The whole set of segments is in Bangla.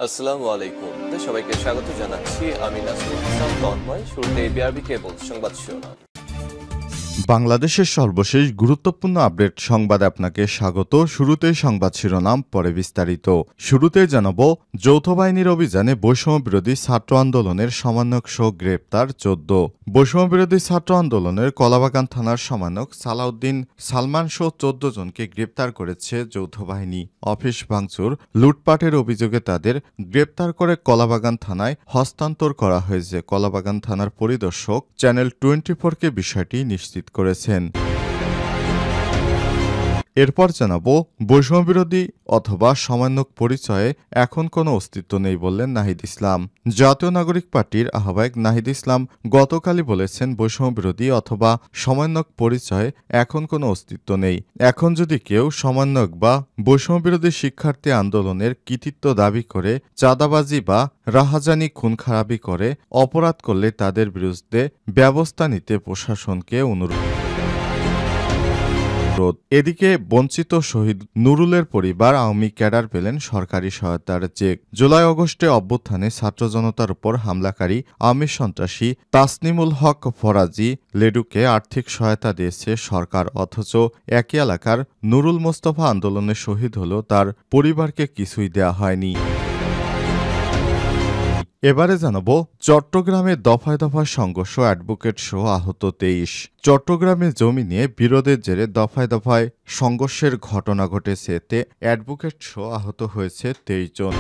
আসসালামু আলাইকুম। সবাইকে স্বাগত জানাচ্ছি। আমি নাসরুল ইসলাম তন্ময়। শুরুতে বিআরবি কেবল সংবাদ শিরোনাম। বাংলাদেশের সর্বশেষ গুরুত্বপূর্ণ আপডেট সংবাদে আপনাকে স্বাগত। শুরুতেই সংবাদ শিরোনাম, পরে বিস্তারিত। শুরুতেই জানাব, যৌথ বাহিনীর অভিযানে বৈষম্যবিরোধী ছাত্র আন্দোলনের সমন্বয়ক সহ গ্রেপ্তার 14। বৈষম্যবিরোধী ছাত্র আন্দোলনের কলাবাগান থানার সমন্বয়ক সালাউদ্দিন সালমান সহ 14 জনকে গ্রেপ্তার করেছে যৌথ বাহিনী। অফিস ভাঙচুর, লুটপাটের অভিযোগে তাদের গ্রেপ্তার করে কলাবাগান থানায় হস্তান্তর করা হয়েছে। কলাবাগান থানার পরিদর্শক চ্যানেল 24-কে বিষয়টি নিশ্চিত করেছেন। এরপর জানাবো, বৈষম্যবিরোধী অথবা সমন্বয়ক পরিচয়ে এখন কোনো অস্তিত্ব নেই বললেন নাহিদ ইসলাম। জাতীয় নাগরিক পার্টির আহ্বায়ক নাহিদ ইসলাম গতকালই বলেছেন, বৈষম্যবিরোধী অথবা সমন্বয়ক পরিচয়ে এখন কোনো অস্তিত্ব নেই। এখন যদি কেউ সমন্বয়ক বা বৈষম্যবিরোধী শিক্ষার্থী আন্দোলনের কৃতিত্ব দাবি করে চাঁদাবাজি বা রাহাজানি খুনখারাবি করে অপরাধ করলে তাদের বিরুদ্ধে ব্যবস্থা নিতে প্রশাসনকে অনুরোধ। এদিকে বঞ্চিত শহীদ নুরুলের পরিবার আওয়ামী ক্যাডার পেলেন সরকারি সহায়তার চেক। জুলাই আগস্টে অভ্যুত্থানে ছাত্র জনতার উপর হামলাকারী আওয়ামী সন্ত্রাসী তাসনিমুল হক ফরাজি লেডুকে আর্থিক সহায়তা দিয়েছে সরকার, অথচ একই এলাকার নুরুল মোস্তফা আন্দোলনে শহীদ হলেও তার পরিবারকে কিছুই দেয়া হয়নি। এবারে জানাবো, চট্টগ্রামে দফায় দফায় সংঘর্ষ, অ্যাডভোকেট সহ আহত 23। চট্টগ্রামে জমি নিয়ে বিরোধের জেরে দফায় দফায় সংঘর্ষের ঘটনা ঘটেছে। এতে অ্যাডভোকেট সহ আহত হয়েছে 23 জন।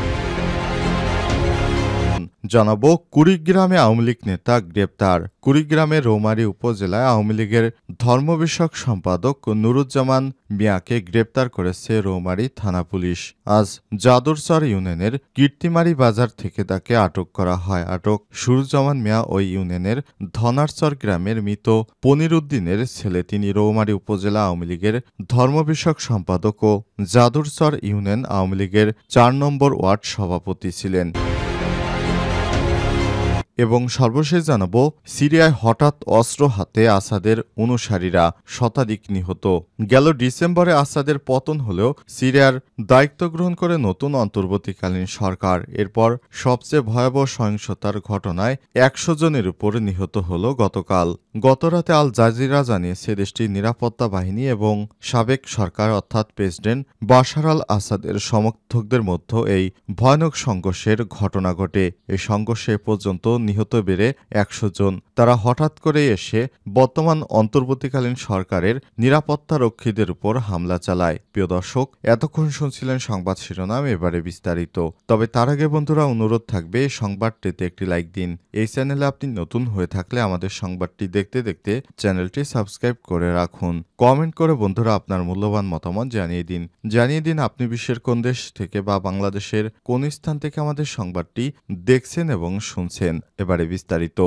জানাবো, কুড়িগ্রামে আওয়ামী লীগ নেতা গ্রেপ্তার। কুড়িগ্রামের রৌমারী উপজেলায় আওয়ামী লীগের ধর্ম বিষয়ক সম্পাদক নুরুজ্জামান মিয়াকে গ্রেপ্তার করেছে রৌমারী থানা পুলিশ। আজ যাদুরচর ইউনিয়নের কীর্তিমারি বাজার থেকে তাকে আটক করা হয়। আটক সুরুজ্জামান মিয়া ওই ইউনিয়নের ধনারচর গ্রামের মৃত পনির উদ্দিনের ছেলে। তিনি রৌমারী উপজেলা আওয়ামী লীগের ধর্ম বিষয়ক সম্পাদক ও যাদুরচর ইউনিয়ন আওয়ামী লীগের 4 নম্বর ওয়ার্ড সভাপতি ছিলেন। এবং সর্বশেষ জানাবো, সিরিয়ায় হঠাৎ অস্ত্র হাতে আসাদের অনুসারীরা, শতাধিক নিহত। গেল ডিসেম্বরে আসাদের পতন হলেও সিরিয়ার দায়িত্ব গ্রহণ করে নতুন অন্তর্বর্তীকালীন সরকার। এরপর সবচেয়ে ভয়াবহ সহিংসতার ঘটনায় 100 জনের উপর নিহত হল গতকাল। গতরাতে আল জাজিরা জানিয়েছে, দেশটির নিরাপত্তা বাহিনী এবং সাবেক সরকার অর্থাৎ প্রেসিডেন্ট বাশার আল আসাদের সমর্থকদের মধ্যে এই ভয়ানক সংঘর্ষের ঘটনা ঘটে। এই সংঘর্ষে পর্যন্ত নিহত বেড়ে 100 জন। তারা হঠাৎ করে এসে বর্তমান অন্তর্বর্তীকালীন সরকারের নিরাপত্তা রক্ষীদের উপর হামলা চালায়। প্রিয় দর্শক, এতক্ষণ শুনছিলেন সংবাদ শিরোনাম, এবারে বিস্তারিত। তবে তার আগে বন্ধুরা, অনুরোধ থাকবে এই সংবাদটিতে একটি লাইক দিন। এই চ্যানেলে আপনি নতুন হয়ে থাকলে আমাদের সংবাদটি দেখতে দেখতে চ্যানেলটি সাবস্ক্রাইব করে রাখুন। কমেন্ট করে বন্ধুরা আপনার মূল্যবান মতামত জানিয়ে দিন আপনি বিশ্বের কোন দেশ থেকে বা বাংলাদেশের কোন স্থান থেকে আমাদের সংবাদটি দেখছেন এবং শুনছেন। এবারে বিস্তারিত।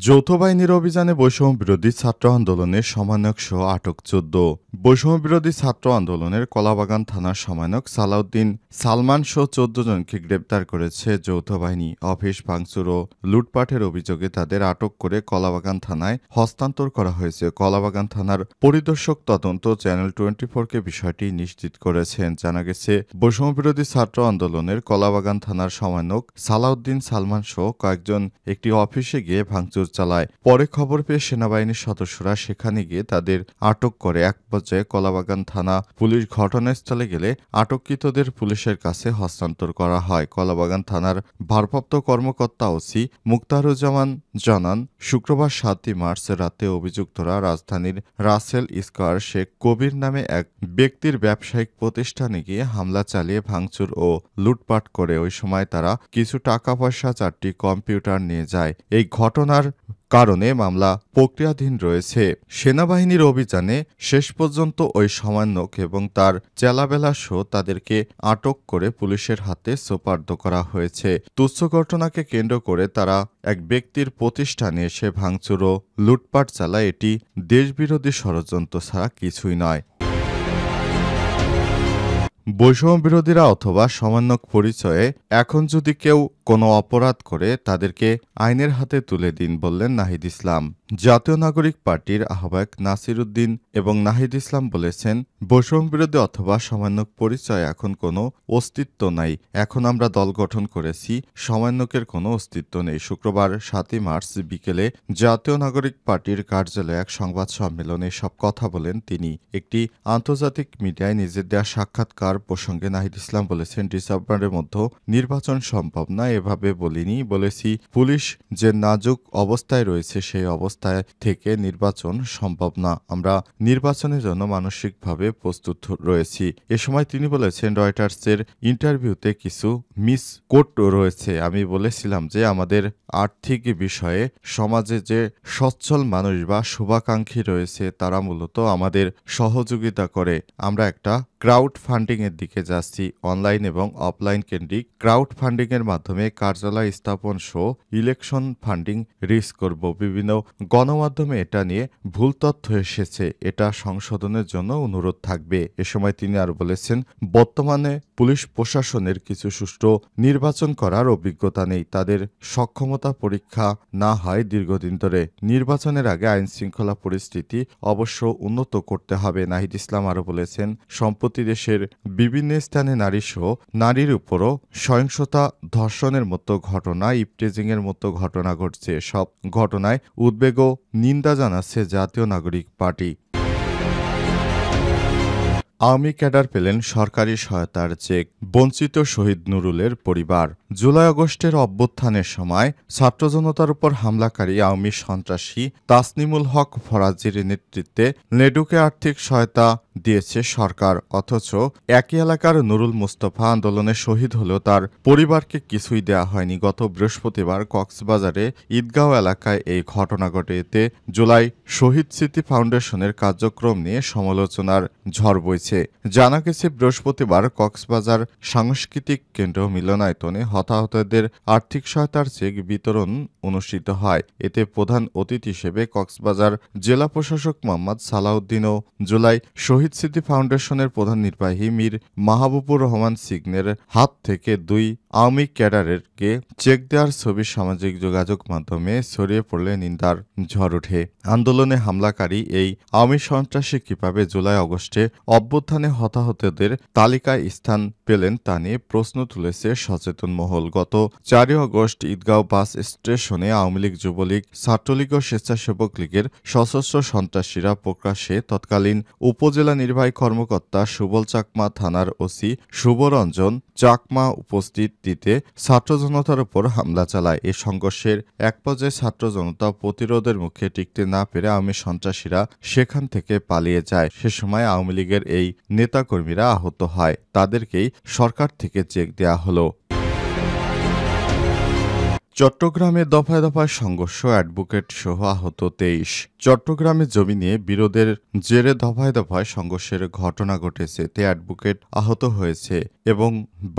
যৌথ বাহিনীর অভিযানে বৈষম্যবিরোধী ছাত্র আন্দোলনের সমন্বয়ক সহ আটক 14। বৈষম্যবিরোধী ছাত্র আন্দোলনের কলাবাগান থানার সমন্বয়ক সালাউদ্দিন সালমান সহ 14 জনকে গ্রেপ্তার করেছে যৌথ বাহিনী। অফিস ভাঙচুর ও লুটপাটের অভিযোগে তাদের আটক করে কলাবাগান থানায় হস্তান্তর করা হয়েছে। কলাবাগান থানার পরিদর্শক তদন্ত চ্যানেল 24-কে বিষয়টি নিশ্চিত করেছেন। জানা গেছে, বৈষম্যবিরোধী ছাত্র আন্দোলনের কলাবাগান থানার সমন্বয়ক সালাউদ্দিন সালমান সহ কয়েকজন একটি অফিসে গিয়ে ভাঙচুর চালায়। পরে খবর পেয়ে সেনাবাহিনীর সদস্যরা সেখানে গিয়ে তাদের আটক করে। এক পর্যায়ে কলাবাগান থানা পুলিশ ঘটনাস্থলে গেলে আটককৃতদের পুলিশের কাছে হস্তান্তর করা হয়। কলাবাগান থানার ভারপ্রাপ্ত কর্মকর্তা ওসি মুক্তারুজ্জামান জানান, শুক্রবার 7 মার্চ রাতে অভিযুক্তরা রাজধানীর রাসেল স্কয়ার শেখ কবির নামে এক ব্যক্তির ব্যবসায়িক প্রতিষ্ঠানে গিয়ে হামলা চালিয়ে ভাঙচুর ও লুটপাট করে। ওই সময় তারা কিছু টাকা পয়সা, 4টি কম্পিউটার নিয়ে যায়। এই ঘটনার কারণে মামলা প্রক্রিয়াধীন রয়েছে। সেনাবাহিনীর অভিযানে শেষ পর্যন্ত ওই সমন্বয়ক এবং তার চেলাবেলা সহ তাদেরকে আটক করে পুলিশের হাতে সোপর্দ করা হয়েছে। তুচ্ছ ঘটনাকে কেন্দ্র করে তারা এক ব্যক্তির প্রতিষ্ঠানে এসে ভাঙচুর ও লুটপাট চালায়। এটি দেশবিরোধী ষড়যন্ত্র ছাড়া কিছুই নয়। বৈষম্য বিরোধীরা অথবা সমন্বয়ক পরিচয়ে এখন যদি কেউ কোনো অপরাধ করে তাদেরকে আইনের হাতে তুলে দিন, বললেন নাহিদ ইসলাম। জাতীয় নাগরিক পার্টির আহ্বায়ক নাসির উদ্দিন এবং নাহিদ ইসলাম বলেছেন, বৈষম্য বিরোধী অথবা সমন্বয়ক পরিচয় এখন কোনো অস্তিত্ব নাই। এখন আমরা দল গঠন করেছি, সমন্বয়কের কোনো অস্তিত্ব নেই। শুক্রবার ৭ই মার্চ বিকেলে জাতীয় নাগরিক পার্টির কার্যালয়ে এক সংবাদ সম্মেলনে সব কথা বলেন তিনি। একটি আন্তর্জাতিক মিডিয়ায় নিজের দেওয়া সাক্ষাৎকার প্রসঙ্গে নাহিদ ইসলাম বলেছেন, ডিসেম্বরের মধ্যে নির্বাচন সম্ভব না, এভাবে বলিনি। বলেছি পুলিশ যে নাজুক অবস্থায় রয়েছে সেই অবস্থায় থেকে নির্বাচন সম্ভব না। আমরা নির্বাচনের জন্য মানসিকভাবে প্রস্তুত রয়েছি। এ সময় তিনি বলেছেন, রয়টার্সের ইন্টারভিউতে কিছু মিস কোট রয়েছে। আমি বলেছিলাম যে আমাদের আর্থিক বিষয়ে সমাজে যে সচ্ছল মানুষ বা শুভাকাঙ্ক্ষী রয়েছে তারা মূলত আমাদের সহযোগিতা করে। আমরা একটা ক্রাউড ফান্ডিং এর দিকে যাচ্ছি। অনলাইন এবং অফলাইন কেন্দ্রিক ক্রাউড ফান্ডিং এর মাধ্যমে কার্যালয় স্থাপন সহ ইলেকশন ফান্ডিং রিস করব। বিভিন্ন গণমাধ্যমে এটা নিয়ে ভুল তথ্য এসেছে, এটা সংশোধনের জন্য অনুরোধ থাকবে। এ সময় তিনি আরো বলেছেন, বর্তমানে পুলিশ প্রশাসনের কিছু সুষ্ঠু নির্বাচন করার অভিজ্ঞতা নেই। তাদের সক্ষমতা পরীক্ষা না হয় দীর্ঘদিন ধরে। নির্বাচনের আগে আইন শৃঙ্খলা পরিস্থিতি অবশ্য উন্নত করতে হবে। নাহিদ ইসলাম আরো বলেছেন, সম্প্রতি দেশের বিভিন্ন স্থানে নারীসহ নারীর উপরও সহিংসতা, ধর্ষণের মতো ঘটনা, ইপটিজিং এর মতো ঘটনা ঘটছে। সব ঘটনায় উদ্বেগ ও নিন্দা জানাচ্ছে জাতীয় নাগরিক পার্টি। আওয়ামী ক্যাডার পেলেন সরকারি সহায়তার চেক, বঞ্চিত শহীদ নুরুলের পরিবার। জুলাই আগস্টের অভ্যুত্থানের সময় ছাত্র জনতার উপর হামলাকারী আওয়ামী সন্ত্রাসী তাসনিমুল হক ফরাজির নেতৃত্বে নেডুকে আর্থিক সহায়তা দিয়েছে সরকার। অথচ একই এলাকার নুরুল মুস্তফা আন্দোলনে শহীদ হলেও তার পরিবারকে কিছুই দেয়া হয়নি। গত বৃহস্পতিবার কক্সবাজারে ঈদগাঁও এলাকায় এই ঘটনা ঘটে। এতে জুলাই শহীদ স্মৃতি ফাউন্ডেশনের কার্যক্রম নিয়ে সমালোচনার ঝড় বইছে। জানা গেছে, বৃহস্পতিবার কক্সবাজার সাংস্কৃতিক কেন্দ্র মিলনায়তনে হতাহতদের আর্থিক সহায়তার চেক বিতরণ অনুষ্ঠিত হয়। এতে প্রধান অতিথি হিসেবে কক্সবাজার জেলা প্রশাসক মোহাম্মদ সালাউদ্দিন ও জুলাই শহীদ স্মৃতি ফাউন্ডেশনের প্রধান নির্বাহী মীর মাহবুবুর রহমান সিগনের হাত থেকে দুই আওয়ামী ক্যাডারকে চেক দেওয়ার ছবি সামাজিক যোগাযোগ মাধ্যমে ছড়িয়ে পড়লে নিন্দার ঝড় ওঠে। আন্দোলনে হামলাকারী এই আওয়ামী সন্ত্রাসী কিভাবে জুলাই আগস্টে অভ্যুত্থানে হতাহতদের তালিকায় স্থান পেলেন তা নিয়ে প্রশ্ন তুলেছে সচেতন মহল। গত 4 আগস্ট ঈদগাঁও বাস স্টেশনে আওয়ামী লীগ, যুবলীগ, ছাত্রলীগ ও স্বেচ্ছাসেবক লীগের সশস্ত্র সন্ত্রাসীরা প্রকাশ্যে তৎকালীন উপজেলা নির্বাহী কর্মকর্তা সুবল চাকমা, থানার ওসি শুভরঞ্জন চাকমা উপস্থিতিতে ছাত্র জনতার উপর হামলা চালায়। এ সংঘর্ষের এক পর্যায়ে ছাত্র জনতা প্রতিরোধের মুখে টিকতে না পেরে আওয়ামী সন্ত্রাসীরা সেখান থেকে পালিয়ে যায়। সে সময় আওয়ামী লীগের এই নেতাকর্মীরা আহত হয়। তাদেরকেই সরকার থেকে চেক দেয়া হলো। চট্টগ্রামে দফায় দফায় সংঘর্ষ, অ্যাডভোকেট সহ আহত 23। চট্টগ্রামে জমি নিয়ে বিরোধের জেরে দফায় দফায় সংঘর্ষের ঘটনা ঘটেছে। এতে অ্যাডভোকেট আহত হয়েছে এবং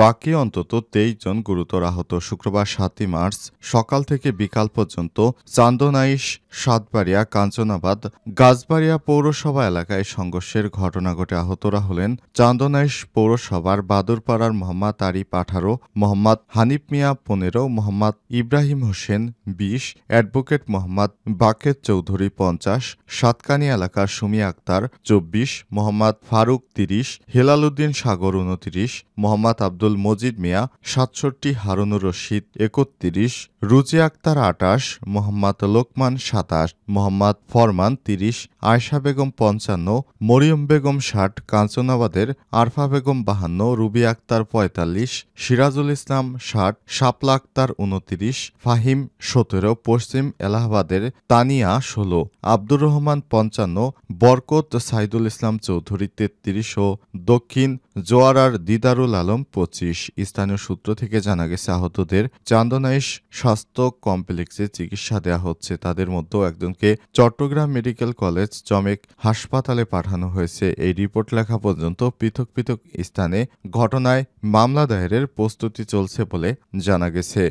বাকি অন্তত 23 জন গুরুতর আহত। শুক্রবার 7ই মার্চ সকাল থেকে বিকাল পর্যন্ত চান্দনাইশ, সাতবাড়িয়া, কাঞ্চনাবাদ, গাছবাড়িয়া পৌরসভা এলাকায় সংঘর্ষের ঘটনা ঘটে। আহতরা হলেন চান্দনাইশ পৌরসভার বাদুরপাড়ার মোহাম্মদ আরিফ 18, মোহাম্মদ হানিফ মিয়া 15, মোহাম্মদ ইব্রাহিম হোসেন 20, অ্যাডভোকেট মোহাম্মদ বাকের চৌধুরী 50, সাতকানি এলাকার সুমি আক্তার 24, মোহাম্মদ ফারুক 30, হেলাল উদ্দিন সাগর 29, মোহাম্মদ আব্দুল মজিদ মিয়া 67, হারুনুর রশিদ 31, রুজি আক্তার 28, মোহাম্মদ লোকমান 27, মোহাম্মদ ফরমান 30, আয়শা বেগম 55, মরিয়ম বেগম 60, কাঞ্চনাবাদের আরফা বেগম 52, রুবি আক্তার 45, সিরাজুল ইসলাম 60, শাপলা আক্তার 29, ফাহিম 17, পশ্চিম এলাহাবাদের তানিয়া 16, আব্দুর রহমান 55, বরকত সাইদুল ইসলাম চৌধুরী 33 ও দক্ষিণ জোয়ারার দিদারুল আলম 25। স্থানীয় সূত্র থেকে জানা গেছে, আহতদের চান্দনাইশ স্বাস্থ্য কমপ্লেক্সে চিকিৎসা দেওয়া হচ্ছে। তাদের মধ্যে একজনকে চট্টগ্রাম মেডিকেল কলেজ চমেক হাসপাতালে পাঠানো হয়েছে। এই রিপোর্ট লেখা পর্যন্ত পৃথক পৃথক স্থানে ঘটনায় মামলা দায়েরের প্রস্তুতি চলছে বলে জানা গেছে।